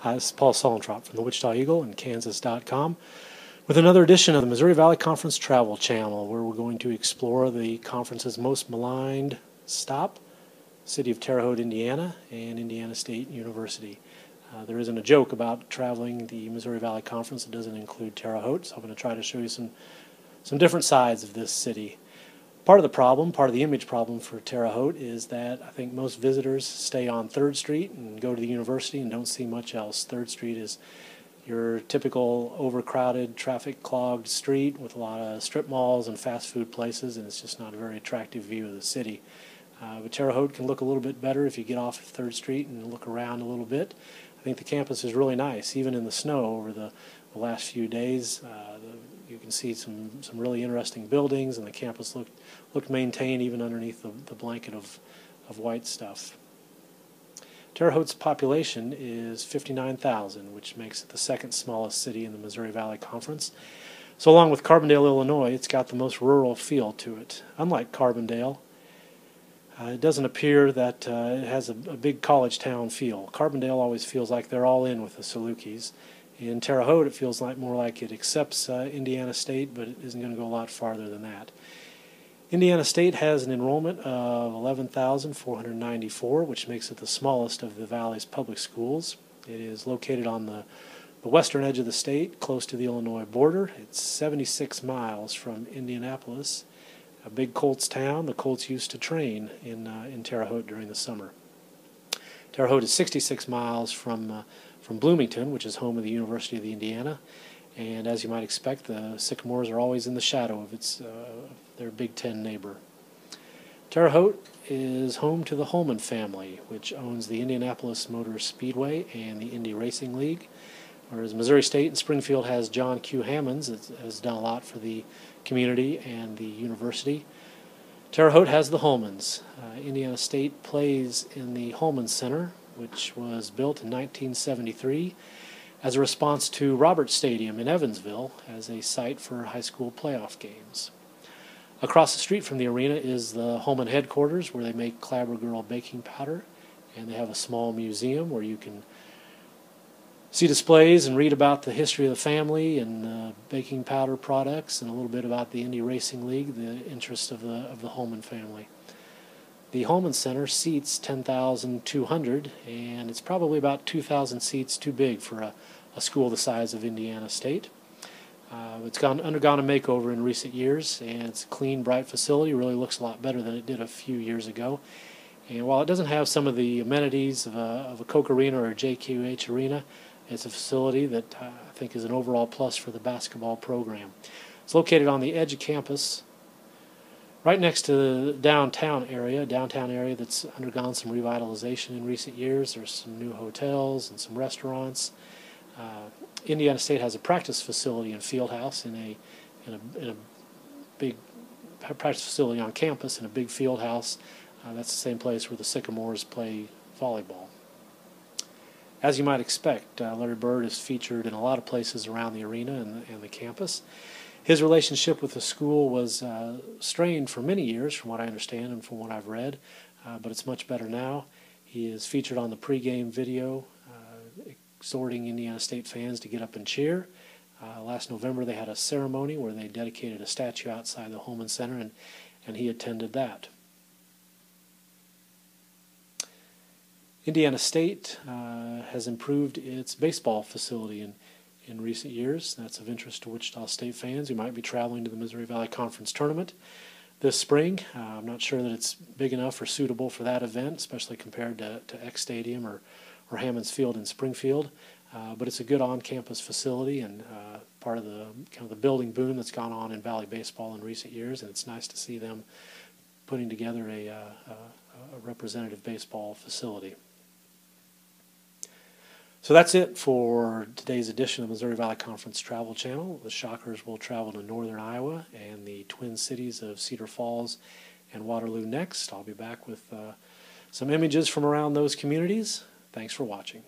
This is Paul Solentrop from the Wichita Eagle and Kansas.com with another edition of the Missouri Valley Conference Travel Channel, where we're going to explore the conference's most maligned stop, city of Terre Haute, Indiana, and Indiana State University. There isn't a joke about traveling the Missouri Valley Conference that doesn't include Terre Haute, so I'm going to try to show you some different sides of this city. Part of the image problem for Terre Haute is that I think most visitors stay on 3rd Street and go to the university and don't see much else. 3rd Street is your typical overcrowded, traffic-clogged street with a lot of strip malls and fast food places, and it's just not a very attractive view of the city. But Terre Haute can look a little bit better if you get off of 3rd Street and look around a little bit. I think the campus is really nice, even in the snow over the last few days. You can see some really interesting buildings, and the campus looked maintained even underneath the blanket of white stuff. Terre Haute's population is 59,000, which makes it the second smallest city in the Missouri Valley Conference. So along with Carbondale, Illinois, it's got the most rural feel to it. Unlike Carbondale, it doesn't appear that it has a big college town feel. Carbondale always feels like they're all in with the Salukis. In Terre Haute, it feels more like it accepts Indiana State, but it isn't going to go a lot farther than that. Indiana State has an enrollment of 11,494, which makes it the smallest of the Valley's public schools. It is located on the western edge of the state, close to the Illinois border. It's 76 miles from Indianapolis, a big Colts town. The Colts used to train in Terre Haute during the summer. Terre Haute is 66 miles from Bloomington, which is home of the University of Indiana, and as you might expect, the Sycamores are always in the shadow of their Big Ten neighbor. Terre Haute is home to the Holman family, which owns the Indianapolis Motor Speedway and the Indy Racing League, whereas Missouri State and Springfield has John Q. Hammonds, that has done a lot for the community and the university. Terre Haute has the Holmans. Indiana State plays in the Holman Center, which was built in 1973 as a response to Roberts Stadium in Evansville as a site for high school playoff games. Across the street from the arena is the Holman headquarters, where they make Clabber Girl baking powder, and they have a small museum where you can see displays and read about the history of the family and baking powder products, and a little bit about the Indy Racing League, the interest of the Holman family. The Holman Center seats 10,200, and it's probably about 2,000 seats too big for a school the size of Indiana State. It's undergone a makeover in recent years, and it's a clean, bright facility. It really looks a lot better than it did a few years ago. And while it doesn't have some of the amenities of a Coke Arena or a JQH Arena, it's a facility that I think is an overall plus for the basketball program. It's located on the edge of campus, right next to the downtown area that's undergone some revitalization in recent years. There's some new hotels and some restaurants. Indiana State has a practice facility and field house in a big practice facility on campus in a big field house. That's the same place where the Sycamores play volleyball. As you might expect, Larry Bird is featured in a lot of places around the arena and the campus. His relationship with the school was strained for many years, from what I understand and from what I've read, but it's much better now. He is featured on the pregame video, exhorting Indiana State fans to get up and cheer. Last November they had a ceremony where they dedicated a statue outside the Holman Center, and he attended that. Indiana State has improved its baseball facility in recent years. That's of interest to Wichita State fans who might be traveling to the Missouri Valley Conference Tournament this spring. I'm not sure that it's big enough or suitable for that event, especially compared to X Stadium or Hammonds Field in Springfield. But it's a good on-campus facility and part of the building boom that's gone on in Valley baseball in recent years, and it's nice to see them putting together a representative baseball facility. So that's it for today's edition of the Missouri Valley Conference Travel Channel. The Shockers will travel to northern Iowa and the twin cities of Cedar Falls and Waterloo next. I'll be back with some images from around those communities. Thanks for watching.